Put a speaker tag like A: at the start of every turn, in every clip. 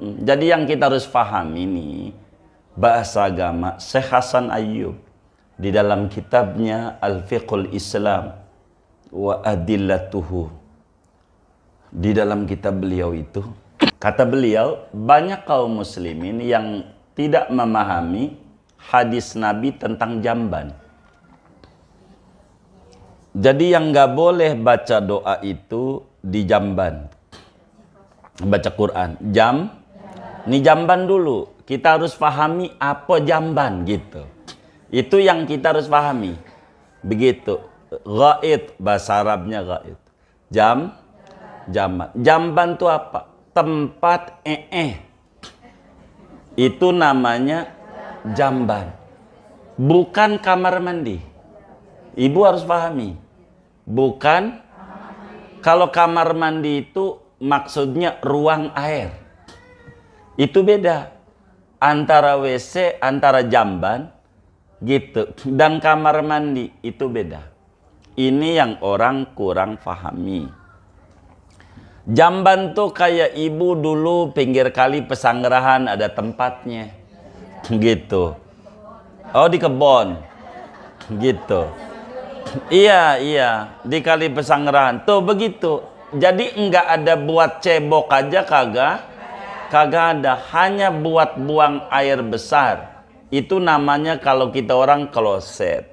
A: Jadi yang kita harus pahami nih, bahasa agama Syekh Hasan Ayyub di dalam kitabnya Al-Fiqhul Islam wa Adillatuhu, di dalam kitab beliau itu, kata beliau, banyak kaum muslimin yang tidak memahami hadis Nabi tentang jamban. Jadi yang nggak boleh baca doa itu di jamban. Baca Quran. Ini jamban dulu. Kita harus pahami apa jamban gitu. Itu yang kita harus pahami. Begitu. Ghaid, bahasa Arabnya ghaid. Jamban. Jamban itu apa? Tempat itu namanya jamban. Bukan kamar mandi. Ibu harus pahami. Bukan. Kalau kamar mandi itu maksudnya ruang air. Itu beda. Antara WC, antara jamban gitu. Dan kamar mandi itu beda. Ini yang orang kurang pahami. Jamban tuh kayak ibu dulu pinggir kali Pesanggerahan ada tempatnya. Gitu. Oh, di kebon. Gitu. Iya, di kali Pesanggerahan. Tuh begitu. Jadi enggak ada buat cebok aja, kagak ada. Hanya buat buang air besar. Itu namanya kalau kita orang kloset.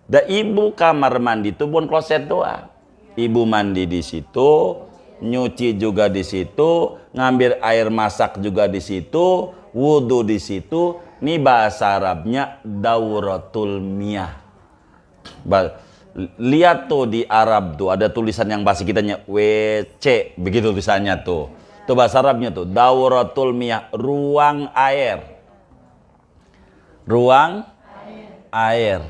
A: Dan ibu kamar mandi itu pun kloset doang. Ibu mandi di situ, nyuci juga di situ, ngambil air masak juga di situ, wudhu di situ. Ini bahasa Arabnya dauratul miyah. Lihat tuh di Arab tuh ada tulisan yang bahasa kitanya WC, begitu tulisannya tuh. Tuh bahasa Arabnya tuh dauratul miyah, ruang air. Ruang air.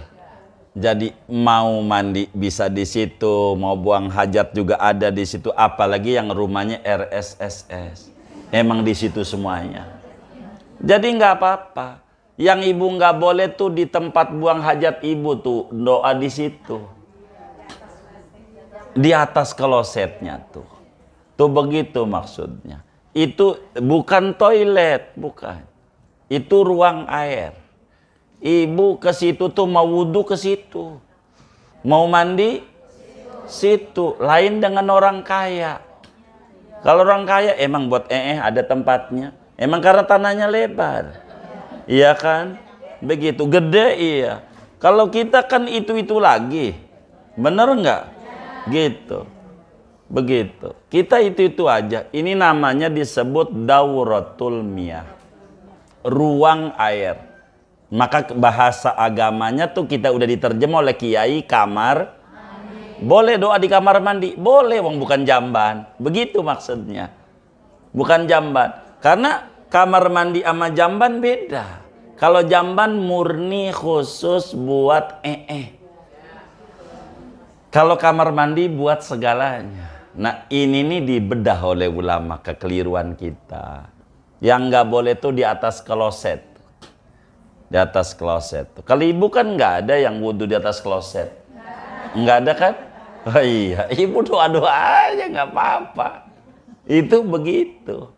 A: Jadi mau mandi bisa di situ, mau buang hajat juga ada di situ, apalagi yang rumahnya RSSS. Emang di situ semuanya. Jadi nggak apa-apa. Yang ibu nggak boleh tuh di tempat buang hajat ibu tuh doa di situ. Di atas klosetnya tuh. Tuh begitu maksudnya. Itu bukan toilet, bukan. Itu ruang air. Ibu ke situ tuh mau wudhu ke situ. Mau mandi situ. Lain dengan orang kaya. Kalau orang kaya emang buat ada tempatnya. Emang karena tanahnya lebar. Iya kan? Begitu. Gede iya. Kalau kita kan itu-itu lagi. Bener nggak? Gitu. Begitu. Kita itu-itu aja. Ini namanya disebut dauratul miyah. Ruang air. Maka bahasa agamanya tuh kita udah diterjemah oleh kiai kamar. Boleh doa di kamar mandi? Boleh, wong bukan jamban. Begitu maksudnya. Bukan jamban. Karena kamar mandi sama jamban beda. Kalau jamban murni khusus buat Kalau kamar mandi buat segalanya. Nah ini nih dibedah oleh ulama kekeliruan kita. Yang nggak boleh tuh di atas kloset. Di atas kloset. Kalau ibu kan nggak ada yang wudhu di atas kloset. Nggak ada kan? Oh iya, ibu doa-doa aja nggak apa-apa. Itu begitu.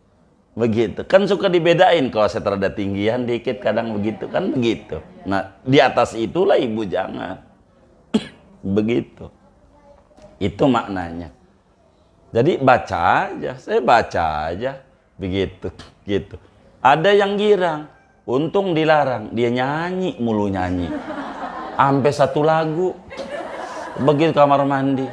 A: Begitu. Kan suka dibedain kloset rada tinggian dikit kadang begitu kan begitu. Nah, di atas itulah ibu jangan. Begitu. Itu maknanya. Jadi baca aja, saya baca aja. Begitu, gitu. Ada yang girang. Untung dilarang, dia nyanyi mulu nyanyi. Sampai satu lagu. Begitu kamar mandi.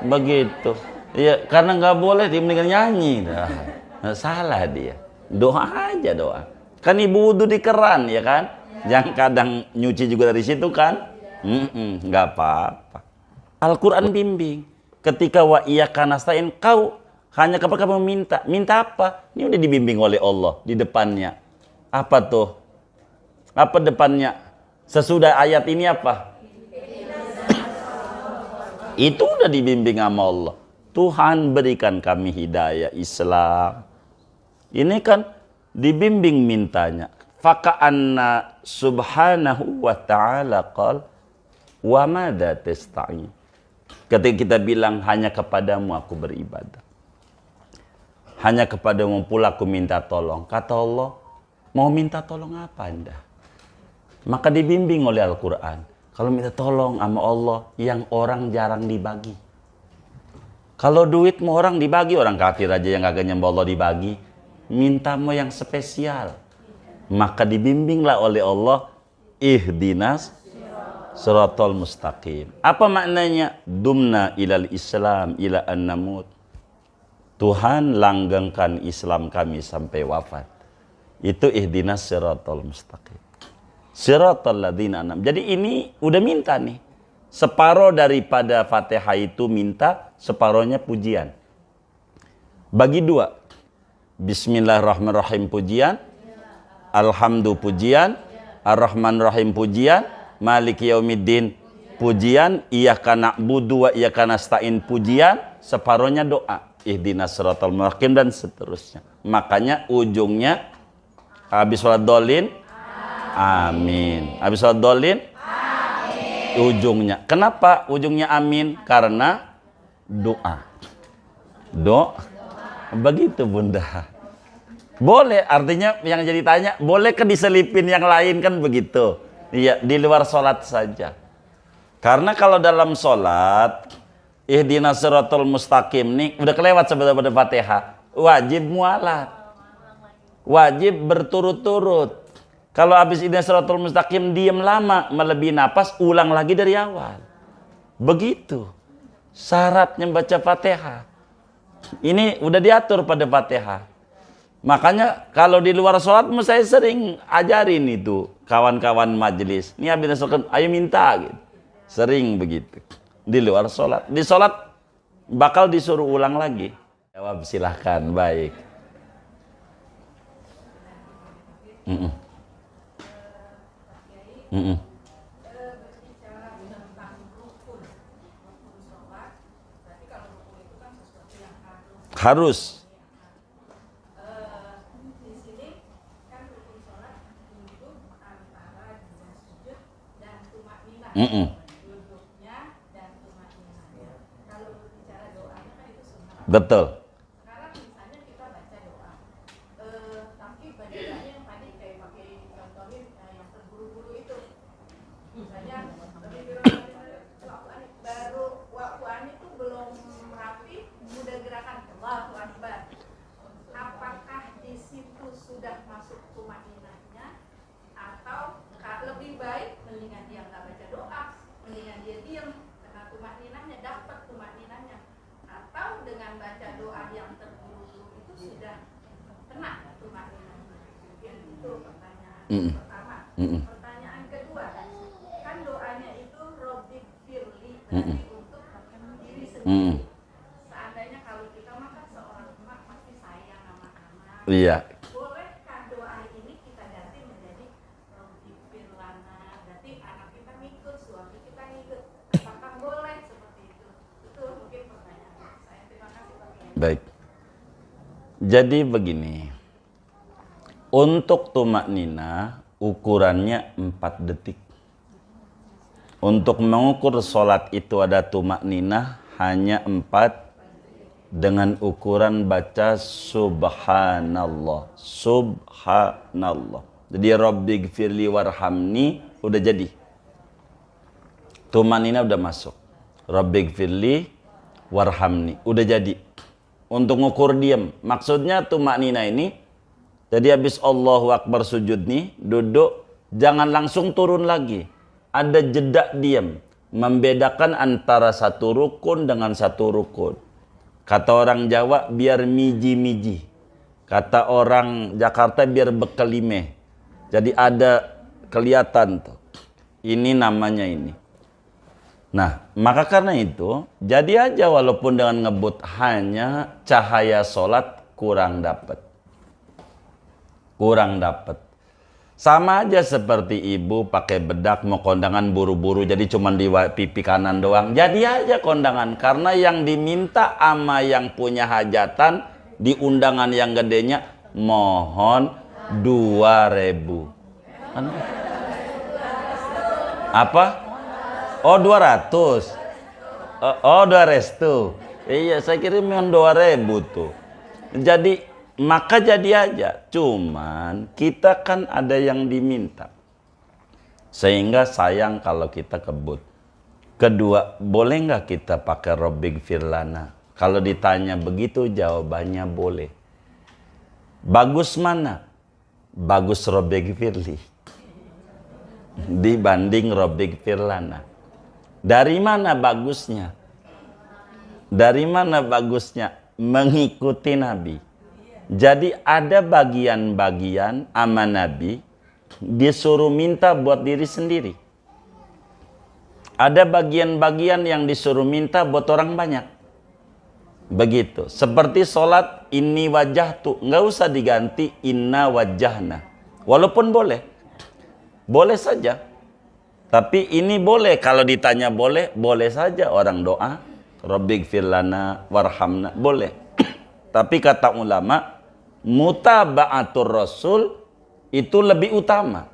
A: Begitu. Ya, karena nggak boleh dia mendingan nyanyi. Nah, salah dia. Doa aja doa. Kan ibu wudhu di keran ya kan? Yang kadang nyuci juga dari situ kan? Nggak apa-apa. Al-Quran bimbing. Ketika wa iyyaka nasta'in, kau hanya kepada kamu minta. Minta apa? Ini udah dibimbing oleh Allah di depannya. Apa tuh? Apa depannya? Sesudah ayat ini apa? Itu udah dibimbing sama Allah. Tuhan berikan kami hidayah Islam. Ini kan dibimbing mintanya. Faka'anna subhanahu wa ta'ala qal wa madza tasta'in. Ketika kita bilang hanya kepadamu aku beribadah. hanya kepadamu pula aku minta tolong. Kata Allah, mau minta tolong apa Anda? Maka dibimbing oleh Al-Quran. Kalau minta tolong sama Allah yang orang jarang dibagi. Kalau duit mau orang dibagi, orang kafir aja yang kagak nyembah Allah dibagi. Minta mau yang spesial. Maka dibimbinglah oleh Allah, ihdinas siratal mustaqim. Apa maknanya? Dumna ilal Islam ila an namut. Tuhan langgengkan Islam kami sampai wafat. Itu ihdinas siratal mustaqim. Siratal ladzina an'am. Jadi ini udah minta nih. Separuh daripada Fatihah itu minta, separuhnya pujian. Bagi dua. Bismillahirrahmanirrahim pujian, Alhamdulillah pujian, Ar-Rahman Rahim pujian, Maliki Yaumiddin pujian, Iyyaka na'budu wa iyyaka nasta'in pujian, separuhnya doa. Ihdinas siratal mustaqim dan seterusnya. Makanya ujungnya habis sholat dolin, amin. Habis sholat dolin, amin. Ujungnya. Kenapa ujungnya amin? Karena doa. Begitu Bunda. Boleh, artinya yang jadi tanya, boleh ke diselipin yang lain kan begitu? Iya, di luar sholat saja. Karena kalau dalam sholat, ihdinas siratal mustaqim nih, udah kelewat sebenarnya pada Fatihah. Wajib mualat. Wajib berturut-turut. Kalau habis ihdinas siratal mustaqim diam lama, melebihi napas, ulang lagi dari awal. Begitu. Syaratnya baca Fatihah. Ini udah diatur pada Fatihah. Makanya kalau di luar sholat saya sering ajarin itu kawan-kawan majelis. Ini habis sholat, ayo minta gitu. Sering begitu. Di luar sholat. Di sholat bakal disuruh ulang lagi. Jawab silahkan, baik. Harus. Betul.
B: Karena misalnya kita baca doa, tapi bacanya yang tadi kayak pakai contohin yang terburu-buru itu, misalnya baru waktu itu belum rapi, udah gerakan Allahu Akbar. Apakah di situ sudah masuk tumaninahnya, atau lebih baik mendingan dia nggak baca doa, mendingan dia diam karena tumaninahnya dapat tumaninahnya. Atau dengan baca doa yang terburu-buru itu sudah kena tumaninahnya. Itu pertanyaan pertama. Pertanyaan kedua, kan doanya itu Robbik Firli, berarti untuk diri sendiri. Seandainya kalau kita makan seorang emak pasti sayang sama anak.
A: Iya.
B: Bolehkah doa ini kita ganti menjadi Robbik Firlana? Berarti anak kita ngikut, suami kita ngikut. Apakah boleh seperti itu? Itu mungkin pertanyaan saya. Terima kasih Pak Kiai.
A: Baik. Jadi begini. Untuk tumak nina ukurannya 4 detik. Untuk mengukur sholat itu ada tumak nina hanya 4 dengan ukuran baca subhanallah. Subhanallah. Jadi Rabbighfirli warhamni udah jadi. Tumak nina udah masuk. Rabbighfirli warhamni udah jadi. Untuk ngukur diam. Maksudnya tumak nina ini, jadi habis Allahu Akbar sujud nih, duduk, jangan langsung turun lagi. Ada jeda diam. Membedakan antara satu rukun dengan satu rukun. Kata orang Jawa, biar miji-miji. Kata orang Jakarta, biar bekelime. Jadi ada kelihatan tuh. Ini namanya ini. Nah, maka karena itu, jadi aja walaupun dengan ngebut hanya cahaya sholat kurang dapat. Kurang dapat. Sama aja seperti ibu pakai bedak mau kondangan buru-buru jadi cuma di pipi kanan doang. Jadi aja kondangan karena yang diminta ama yang punya hajatan di undangan yang gedenya mohon 2.000. Apa? Oh 200. Oh 200 tuh. Iya saya kira mohon 2.000 tuh. Jadi maka jadi aja. Cuman kita kan ada yang diminta. Sehingga sayang kalau kita kebut. Kedua, boleh nggak kita pakai Rabbig firlana? Kalau ditanya begitu jawabannya boleh. Bagus mana? Bagus Rabbig firli dibanding Rabbig firlana. Dari mana bagusnya? Dari mana bagusnya? Mengikuti Nabi. Jadi ada bagian-bagian ama Nabi disuruh minta buat diri sendiri. Ada bagian-bagian yang disuruh minta buat orang banyak. Begitu. Seperti sholat inni wajahtu. Nggak usah diganti inna wajahna. Walaupun boleh. Boleh saja. Tapi ini boleh. Kalau ditanya boleh, boleh saja orang doa. Rabbig firlana warhamna. Boleh. Tapi kata ulama, mutaba'atur rasul itu lebih utama.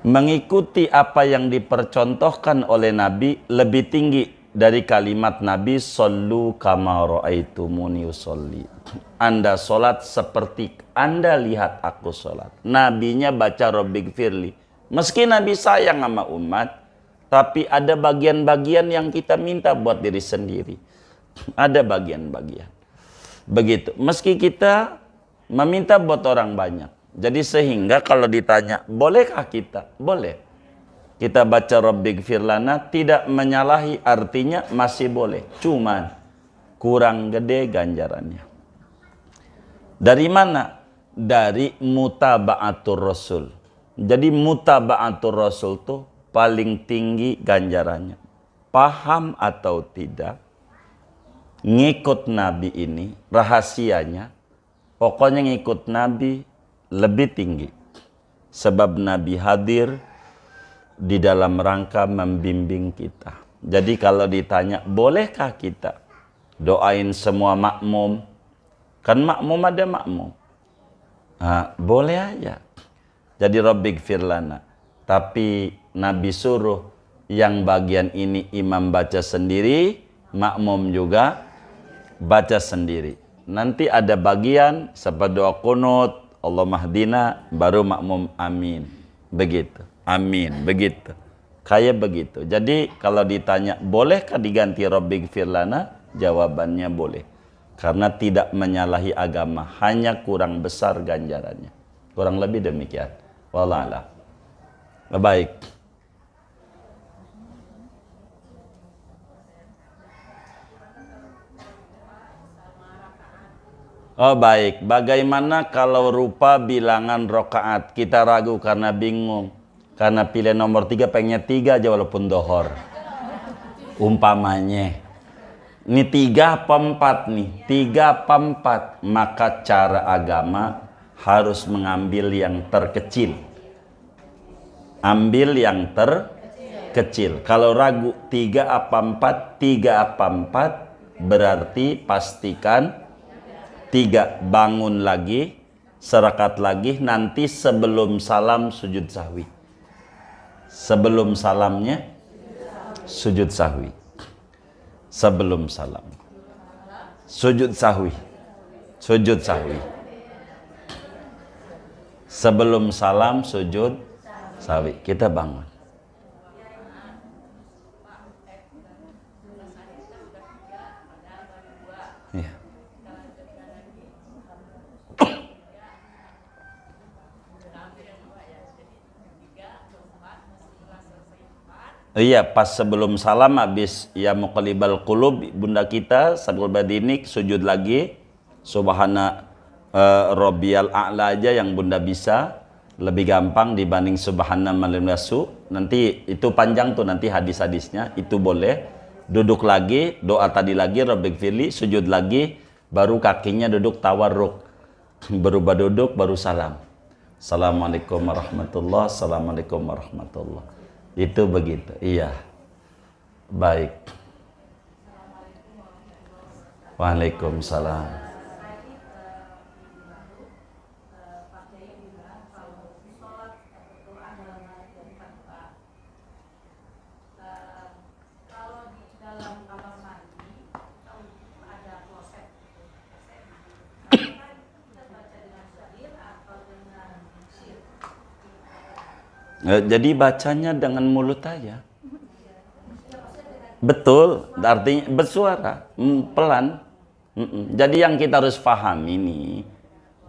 A: Mengikuti apa yang dipercontohkan oleh Nabi lebih tinggi dari kalimat Nabi sallu kama ra'aitumuni usolli. Anda solat seperti Anda lihat aku solat. Nabinya baca Rabbig firli. Meski Nabi sayang sama umat, tapi ada bagian-bagian yang kita minta buat diri sendiri. Ada bagian-bagian. Begitu. Meski kita meminta buat orang banyak. Jadi sehingga kalau ditanya, bolehkah kita? Boleh. Kita baca Rabbig firlana tidak menyalahi, artinya masih boleh. Cuman kurang gede ganjarannya. Dari mana? Dari mutaba'atur rasul. Jadi mutaba'atur rasul tuh paling tinggi ganjarannya. Paham atau tidak, ngikut Nabi ini rahasianya, pokoknya ngikut Nabi lebih tinggi. Sebab Nabi hadir di dalam rangka membimbing kita. Jadi kalau ditanya, bolehkah kita doain semua makmum? Kan makmum ada makmum. Nah, boleh aja. Jadi Rabbig firlana. Tapi Nabi suruh yang bagian ini imam baca sendiri, makmum juga baca sendiri. Nanti ada bagian seperti doa kunut, Allah mahdina, baru makmum amin. Begitu. Amin. Begitu. Kayak begitu. Jadi kalau ditanya, bolehkah diganti Rabbig firlana? Jawabannya boleh. Karena tidak menyalahi agama. Hanya kurang besar ganjarannya. Kurang lebih demikian. Wallahu a'lam. Baik. Oh baik, bagaimana kalau rupa bilangan rokaat? Kita ragu karena bingung. Karena pilih nomor 3, pengennya 3 aja walaupun dohor. Umpamanya. Ini 3 apa 4 nih? 3 apa 4? Maka cara agama harus mengambil yang terkecil. Ambil yang terkecil. Kalau ragu 3 apa 4? 3 apa 4? Berarti pastikan 3, bangun lagi, serakat lagi, nanti sebelum salam sujud sahwi. Sebelum salamnya sujud sahwi. Sebelum salam sujud sahwi. Sujud sahwi. Sebelum salam sujud sahwi. Kita bangun. Ya. Iya, pas sebelum salam habis ya muqallibal qulub bunda kita Sabul Badinik sujud lagi subhana rabbiyal a'la aja yang bunda bisa, lebih gampang dibanding subhana malim yasu. Nanti itu panjang tuh nanti hadis-hadisnya, itu boleh. Duduk lagi, doa tadi lagi Rabbig firli, sujud lagi, baru kakinya duduk tawarruk. Berubah duduk baru salam. Assalamualaikum warahmatullahi, assalamualaikum warahmatullahi. Itu begitu, iya. Baik. Waalaikumsalam. Jadi bacanya dengan mulut aja. Betul, artinya bersuara, pelan. Jadi yang kita harus pahami ini,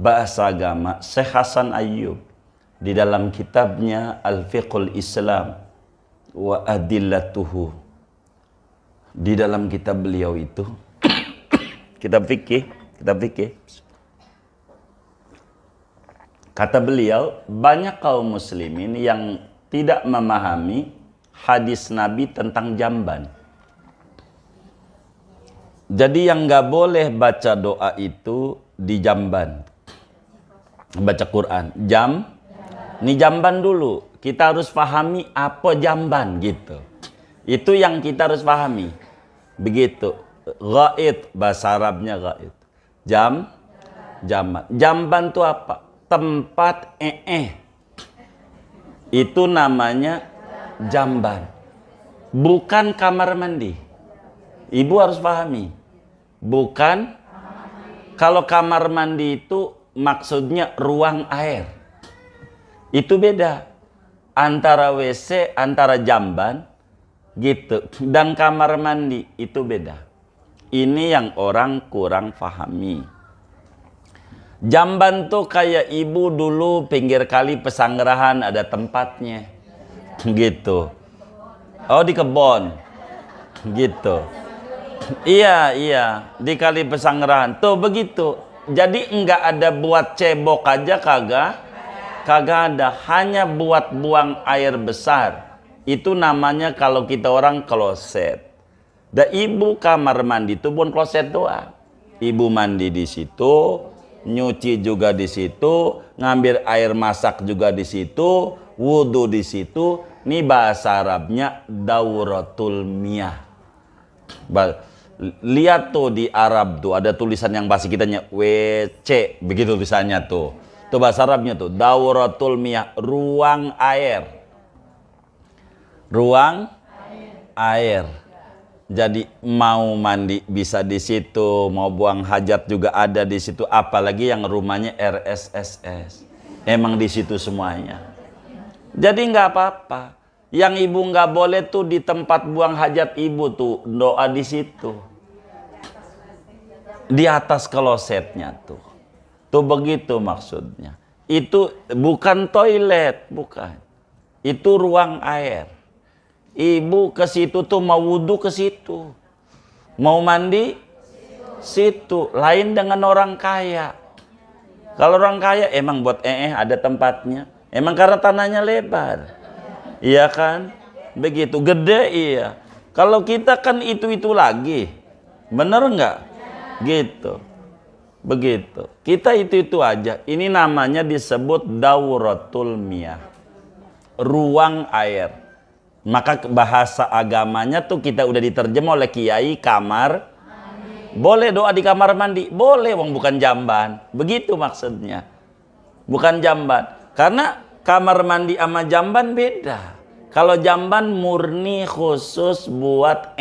A: bahasa agama Syekh Hasan Ayyub di dalam kitabnya Al-Fiqhul Islam wa Adillatuhu, di dalam kitab beliau itu, kitab fikih, kata beliau, banyak kaum muslimin yang tidak memahami hadis Nabi tentang jamban. Jadi yang nggak boleh baca doa itu di jamban. Baca Quran. Ini jamban dulu. Kita harus pahami apa jamban gitu. Itu yang kita harus pahami. Begitu. Ghaid, bahasa Arabnya ghaid. Jamban. Jamban itu apa? Tempat Itu namanya jamban. Bukan kamar mandi. Ibu harus pahami. Bukan, kalau kamar mandi itu maksudnya ruang air. Itu beda. Antara WC, antara jamban, gitu. Dan kamar mandi, itu beda. Ini yang orang kurang pahami. Jamban tuh kayak ibu dulu pinggir kali Pesanggerahan ada tempatnya. Gitu. Oh, di kebon. Gitu. Iya, di kali Pesanggerahan. Tuh begitu. Jadi enggak ada buat cebok aja, kagak ada. Hanya buat buang air besar. Itu namanya kalau kita orang kloset. Dan ibu kamar mandi itu bukan kloset doang. Ibu mandi di situ, nyuci juga di situ, ngambil air masak juga di situ, wudhu di situ. Ini bahasa Arabnya dauratul miyah. Lihat tuh di Arab tuh ada tulisan yang bahasa kitanya WC, begitu tulisannya tuh. Itu bahasa Arabnya tuh dauratul miyah, ruang air. Ruang air. Jadi mau mandi bisa di situ, mau buang hajat juga ada di situ, apalagi yang rumahnya RSSS. Emang di situ semuanya. Jadi nggak apa-apa. Yang ibu nggak boleh tuh di tempat buang hajat ibu tuh doa di situ. Di atas klosetnya tuh. Tuh begitu maksudnya. Itu bukan toilet, bukan. Itu ruang air. Ibu ke situ tuh mau wudhu ke situ. Mau mandi situ. Lain dengan orang kaya. Kalau orang kaya emang buat ada tempatnya. Emang karena tanahnya lebar. Iya kan? Begitu gede iya. Kalau kita kan itu lagi. Bener nggak? Gitu. Begitu. Kita itu aja. Ini namanya disebut dauratul miyah. Ruang air. Maka bahasa agamanya tuh kita udah diterjemah oleh kiai kamar. Boleh doa di kamar mandi? Boleh, wong bukan jamban. Begitu maksudnya. Bukan jamban. Karena kamar mandi sama jamban beda. Kalau jamban murni khusus buat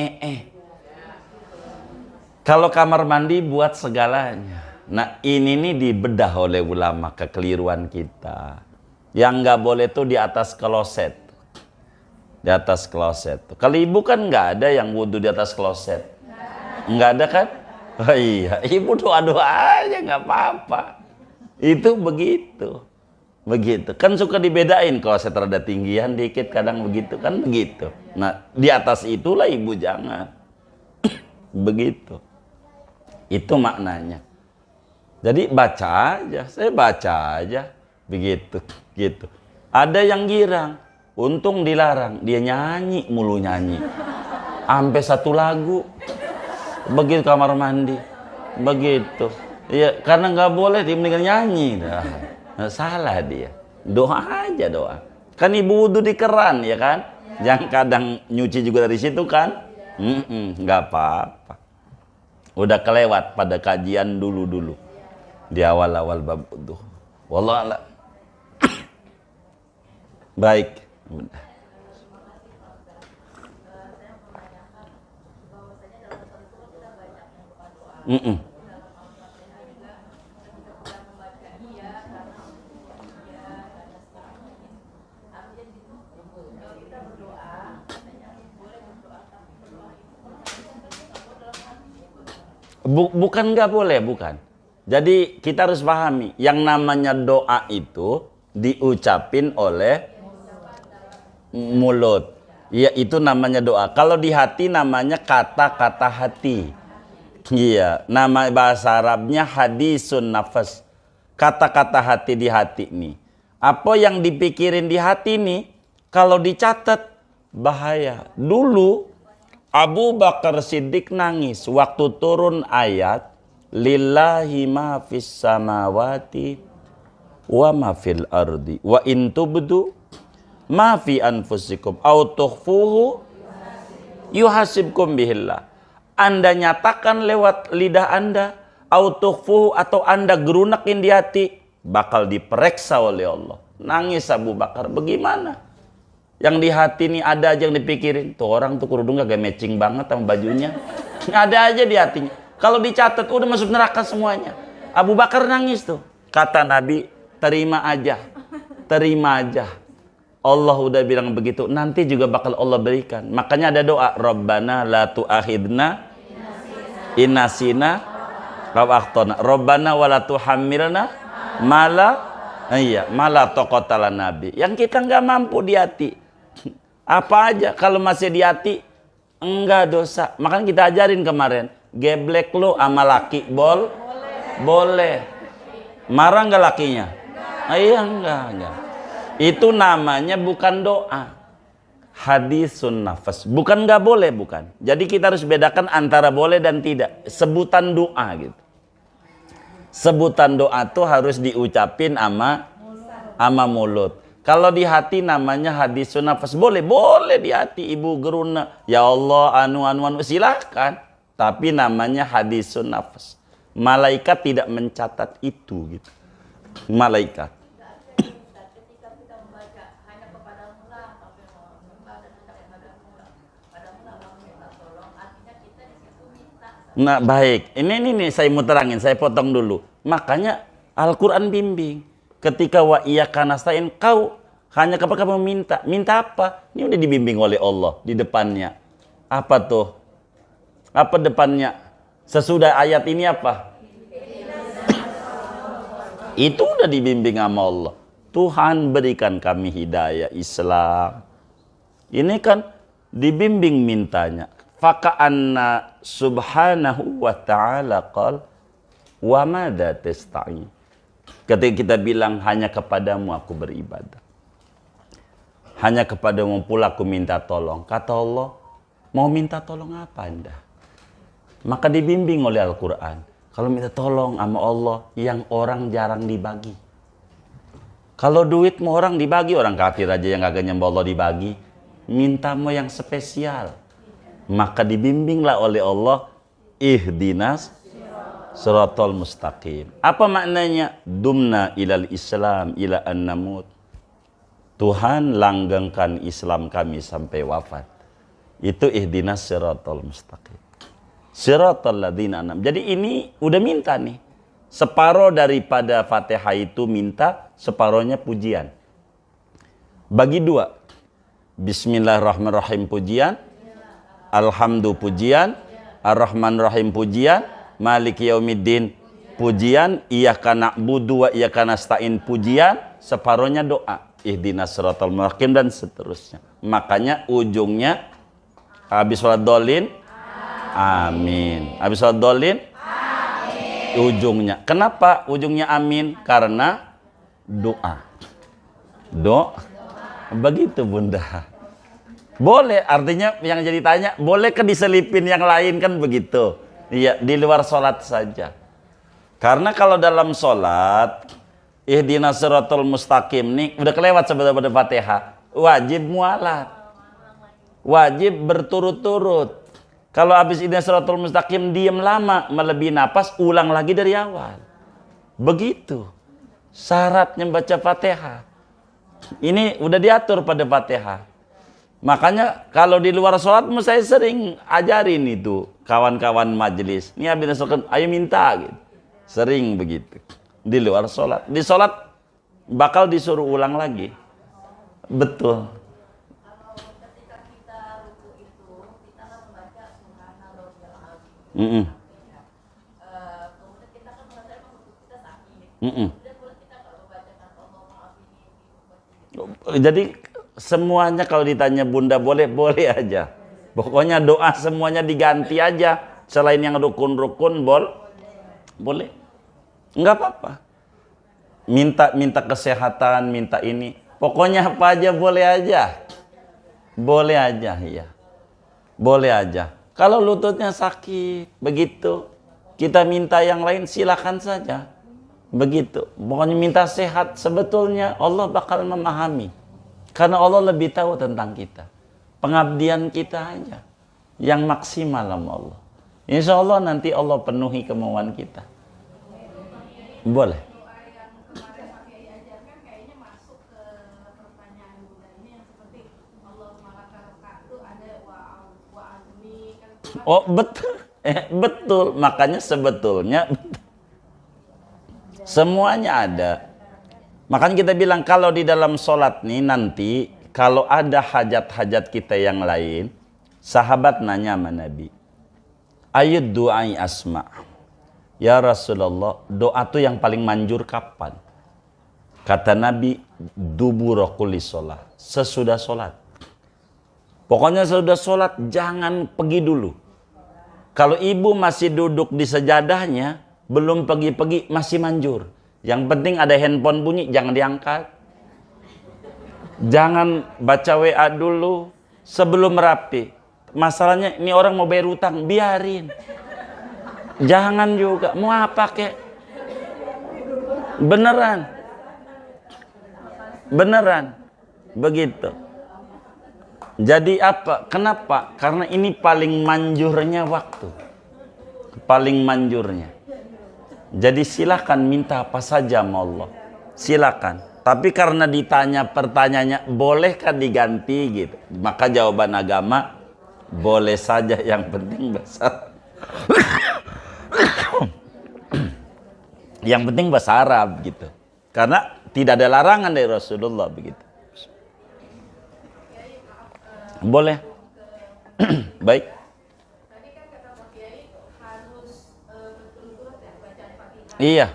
A: Kalau kamar mandi buat segalanya. Nah ini nih dibedah oleh ulama kekeliruan kita. Yang nggak boleh tuh di atas kloset. Di atas kloset. Kalau ibu kan nggak ada yang wudhu di atas kloset. Nggak ada kan? Oh iya, ibu doa-doa aja nggak apa-apa. Itu begitu. Begitu. Kan suka dibedain kloset rada tinggian dikit kadang begitu kan begitu. Nah di atas itulah ibu jangan. Begitu. Itu maknanya. Jadi baca aja, saya baca aja, begitu, gitu. Ada yang girang, untung dilarang, dia nyanyi mulu nyanyi, sampai satu lagu, begitu kamar mandi, begitu. Ya karena nggak boleh dia mendingan nyanyi, nah, salah dia. Doa aja doa. Kan ibu wudhu di keran ya kan, yang kadang nyuci juga dari situ kan, nggak apa-apa. Udah kelewat pada kajian dulu di awal-awal bab wudu. Wallah a'lam. Baik. Bukan nggak boleh, bukan. Jadi kita harus pahami, yang namanya doa itu diucapin oleh mulut. Ya, itu namanya doa. Kalau di hati namanya kata-kata hati. Iya, nama bahasa Arabnya hadisun nafas. Kata-kata hati di hati nih. Apa yang dipikirin di hati nih, kalau dicatat bahaya. Dulu Abu Bakar Siddiq nangis waktu turun ayat lillahi ma fis samawati wa ma fil ardi wa in tubdu ma fi anfusikum au tukhfuhu yuhasibkum bihillah. Anda nyatakan lewat lidah Anda, au tukhfuhu atau Anda gerunakin di hati, bakal diperiksa oleh Allah. Nangis Abu Bakar, bagaimana? Yang di hati ini ada aja yang dipikirin. Tuh orang tuh kerudung gak matching banget sama bajunya. Ada aja di hatinya. Kalau dicatat udah masuk neraka semuanya. Abu Bakar nangis tuh. Kata Nabi, terima aja. Terima aja. Allah udah bilang begitu, nanti juga bakal Allah berikan. Makanya ada doa, Rabbana la tu'akhidna inasina aw akhtana. Rabbana wa la tuhammilna mala taqata nabi. Yang kita nggak mampu di hati. Apa aja kalau masih di hati enggak dosa. Makanya kita ajarin kemarin, geblek lu sama laki boleh. Marah nggak lakinya? Iya enggak. Itu namanya bukan doa, hadisun nafas. Bukan nggak boleh, bukan. Jadi kita harus bedakan antara boleh dan tidak. Sebutan doa gitu. Sebutan doa tuh harus diucapin ama mulut. Kalau di hati namanya hadisun nafas. Boleh di hati ibu geruna. Ya Allah anu silahkan. Tapi namanya hadisun nafas. Malaikat tidak mencatat itu gitu. Malaikat. Nah baik, ini saya mau terangin, saya potong dulu. Makanya Al-Quran bimbing. Ketika wa iyyaka nasta'in, kau hanya kepada kamu minta. Minta apa? Ini udah dibimbing oleh Allah di depannya. Apa tuh? Apa depannya? Sesudah ayat ini apa? Itu udah dibimbing sama Allah. Tuhan berikan kami hidayah Islam. Ini kan dibimbing mintanya. Faka'anna subhanahu wa ta'ala qal wa madza tasta'in. Ketika kita bilang hanya kepadamu aku beribadah, hanya kepadamu pula aku minta tolong. Kata Allah, mau minta tolong apa Anda? Maka dibimbing oleh Al-Quran. Kalau minta tolong sama Allah yang orang jarang dibagi. Kalau duit mau orang dibagi, orang kafir aja yang kagak nyembah Allah dibagi. Minta mau yang spesial. Maka dibimbinglah oleh Allah, ihdinas siratal mustaqim. Apa maknanya? Dumna ilal Islam ila an namut. Tuhan langgengkan Islam kami sampai wafat. Itu ihdinas siratal mustaqim. Siratal ladzina an'am. Jadi ini udah minta nih. Separuh daripada Fatihah itu minta, separuhnya pujian. Bagi dua. Bismillahirrahmanirrahim pujian. Alhamdulillah pujian, Ar-Rahman Rahim pujian, Maliki Yaumiddin pujian, Iyyaka na'budu wa iyyaka nasta'in pujian, separuhnya doa, ihdinas siratal mustaqim dan seterusnya. Makanya ujungnya habis sholat dolin, amin. Habis sholat dolin, amin. Ujungnya. Kenapa ujungnya amin? Karena doa. Begitu Bunda. Boleh, artinya yang jadi tanya, boleh ke diselipin yang lain kan begitu? Iya, di luar sholat saja. Karena kalau dalam sholat, ihdinas siratal mustaqim nih, udah kelewat sebenarnya pada Fatihah. Wajib mualat. Wajib berturut-turut. Kalau habis ihdinas siratal mustaqim, diam lama, melebihi napas, ulang lagi dari awal. Begitu. Syaratnya baca Fatihah. Ini udah diatur pada Fatihah. Makanya kalau di luar sholat saya sering ajarin itu kawan-kawan majelis. Ini habis sholat, ayo minta gitu. Sering begitu. Di luar sholat. Di sholat bakal disuruh ulang lagi. Betul.
B: Kalau ketika kita ruku itu, kita kan membaca subhanallahil azim.
A: Mm-mm. Jadi semuanya kalau ditanya Bunda boleh aja. Pokoknya doa semuanya diganti aja. Selain yang rukun-rukun boleh. Enggak apa-apa. Minta kesehatan, minta ini. Pokoknya apa aja boleh aja. Boleh aja, iya. Boleh aja. Kalau lututnya sakit, begitu. Kita minta yang lain silakan saja. Begitu. Pokoknya minta sehat, sebetulnya Allah bakal memahami. Karena Allah lebih tahu tentang kita. Pengabdian kita aja yang maksimal sama Allah. Insya Allah nanti Allah penuhi kemauan kita. Boleh.
B: Doa yang kemarin Pak Kiai ajarkan kayaknya masuk ke pertanyaan Bunda ini yang seperti Allahumma laka raka'tu ada wa azmi kan.
A: Oh betul. Betul. Makanya sebetulnya semuanya ada. Makanya kita bilang kalau di dalam sholat nih nanti kalau ada hajat-hajat kita yang lain, sahabat nanya sama Nabi, ayat du'ai asma. Ya Rasulullah, doa tuh yang paling manjur kapan? Kata Nabi, dubura kulli sholat, sesudah sholat. Pokoknya sesudah sholat jangan pergi dulu. Kalau ibu masih duduk di sejadahnya, belum pergi-pergi, masih manjur. Yang penting ada handphone bunyi, jangan diangkat. Jangan baca WA dulu sebelum rapi. Masalahnya ini orang mau bayar utang, biarin. Jangan juga, mau apa kek? Beneran. Begitu. Jadi apa? Kenapa? Karena ini paling manjurnya waktu. Paling manjurnya. Jadi silakan minta apa saja sama Allah. Silakan. Tapi karena ditanya pertanyaannya, bolehkah diganti gitu? Maka jawaban agama, boleh saja, yang penting bahasa. Yang penting bahasa Arab gitu. Karena tidak ada larangan dari Rasulullah begitu. Boleh. Baik.
B: Tadi kan kata Pak Kiai harus berturut-turut ya bacaan Fatihah.
A: Iya.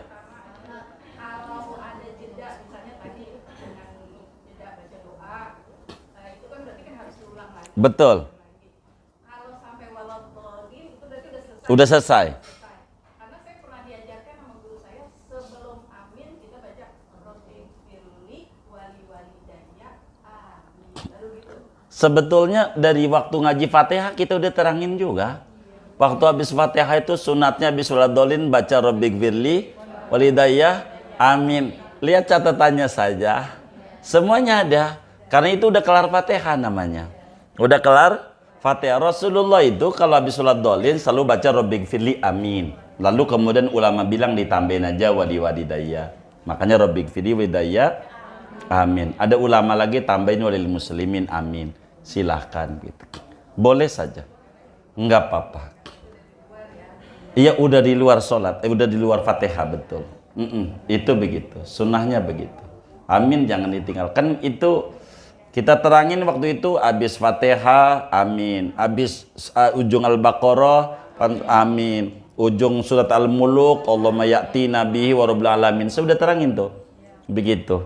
B: Kalau ada jeda misalnya tadi dengan jeda baca doa, itu kan berarti kan harus diulang lagi.
A: Betul.
B: Kalau sampai waladhdallin itu berarti udah selesai.
A: Udah selesai.
B: Karena saya pernah diajarkan sama guru saya sebelum amin kita baca Rabbighfirli wali walidayya amin. Baru gitu.
A: Sebetulnya dari waktu ngaji Fatihah kita udah terangin juga. Waktu habis Fatihah itu sunatnya habis waladhdallin baca Rabbighfirli walidayya amin. Lihat catatannya saja. Semuanya ada. Karena itu udah kelar Fatihah namanya. Udah kelar Fatihah. Rasulullah itu kalau habis waladhdallin selalu baca Rabbighfirli amin. Lalu kemudian ulama bilang ditambahin aja wali walidayya. Makanya Rabbighfirli walidayya amin. Ada ulama lagi tambahin walil muslimin amin. Silahkan gitu. Boleh saja. Enggak apa-apa. Iya udah di luar sholat. Udah di luar Fatihah betul. Itu begitu. Sunnahnya begitu. Amin jangan ditinggalkan. Itu kita terangin waktu itu habis Fatihah amin. Habis ujung Al-Baqarah amin. Ujung surat Al-Muluk Allahumma ya'ti nabihi wa rabbil alamin. Saya udah terangin tuh. Begitu.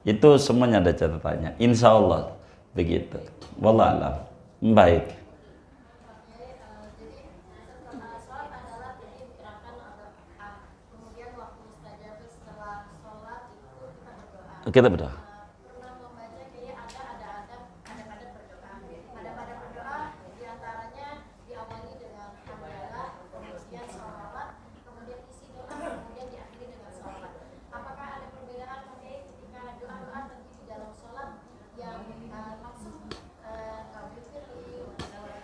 A: Itu semuanya ada catatannya. Insya Allah begitu. Wallahualam. Baik. Kita berdoa.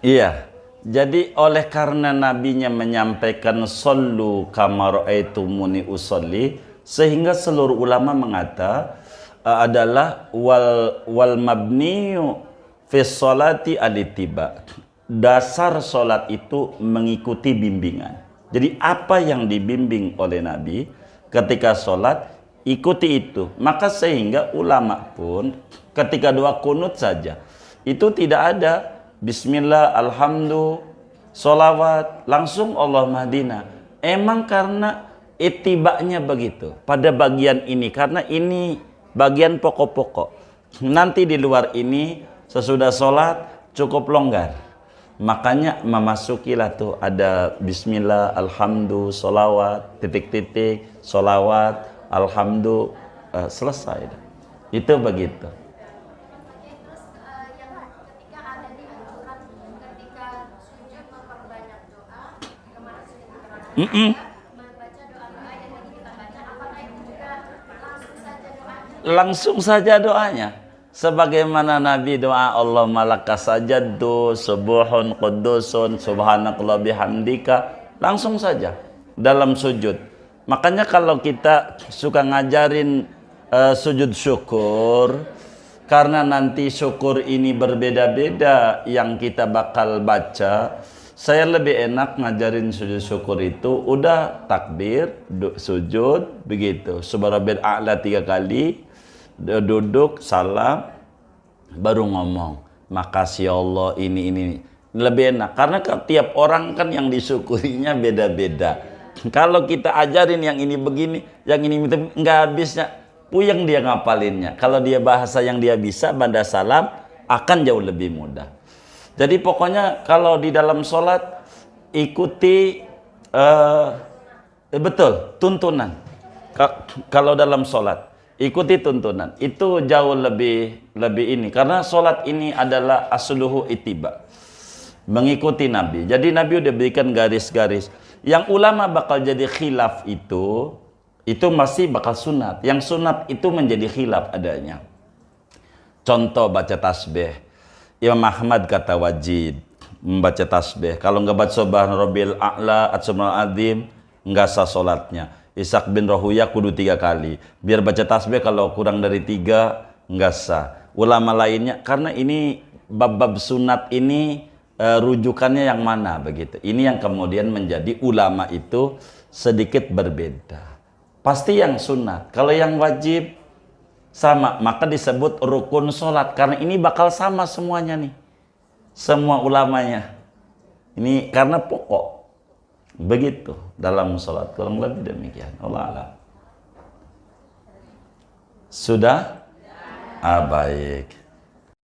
A: Iya, jadi oleh karena nabinya menyampaikan sallu kama ra'aitumuni usolli, sehingga seluruh ulama mengata adalah wal mabniyu fi sholati al-ittiba. Dasar sholat itu mengikuti bimbingan. Jadi apa yang dibimbing oleh Nabi ketika sholat, ikuti itu. Maka sehingga ulama pun ketika doa kunut saja, itu tidak ada Bismillah, Alhamdulillah, sholawat, langsung Allah Madinah. Emang karena Itibaknya begitu pada bagian ini, karena ini bagian pokok-pokok. Nanti di luar ini sesudah sholat cukup longgar. Makanya memasukilah tuh ada bismillah, alhamdulillah, sholawat, titik-titik, sholawat, alhamdulillah, selesai. Itu begitu.
C: Terus yang ketika ada di anjuran ketika sujud memperbanyak doa, kemarin sudah diterangkan membaca doa-doa yang tadi kita baca, apakah itu juga langsung saja doanya?
A: Langsung saja doanya. Sebagaimana Nabi doa Allah malaka sajadtu subuhun qudusun subhanakallah bihamdika, langsung saja dalam sujud. Makanya kalau kita suka ngajarin sujud syukur, karena nanti syukur ini berbeda-beda yang kita bakal baca, saya lebih enak ngajarin sujud syukur itu udah takbir, sujud begitu, subhanallah a'la 3 kali, duduk salam, baru ngomong makasih Allah ini lebih enak, karena tiap orang kan yang disyukurinya beda-beda. Kalau kita ajarin yang ini begini, yang ini nggak habisnya, puyeng dia ngapalinnya. Kalau dia bahasa yang dia bisa, banda salam akan jauh lebih mudah. Jadi pokoknya kalau di dalam sholat ikuti betul tuntunan. Kalau dalam sholat ikuti tuntunan, itu jauh lebih ini, karena sholat ini adalah asluhu ittiba, mengikuti Nabi. Jadi Nabi udah berikan garis-garis. Yang ulama bakal jadi khilaf itu masih bakal sunat. Yang sunat itu menjadi khilaf adanya. Contoh baca tasbih, Imam Ahmad kata wajib membaca tasbih. Kalau nggak baca subhana rabbil a'la at-subhanal azim, nggak sah sholatnya. Ishaq bin Rahuya kudu 3 kali. Biar baca tasbih, kalau kurang dari 3 nggak sah. Ulama lainnya, karena ini bab-bab sunat ini rujukannya yang mana begitu. Ini yang kemudian menjadi ulama itu sedikit berbeda. Pasti yang sunat. Kalau yang wajib sama, maka disebut rukun sholat. Karena ini bakal sama semuanya nih. Semua ulamanya. Ini karena pokok. Begitu dalam sholat, kurang lebih demikian. Allah alam. Sudah? Baik.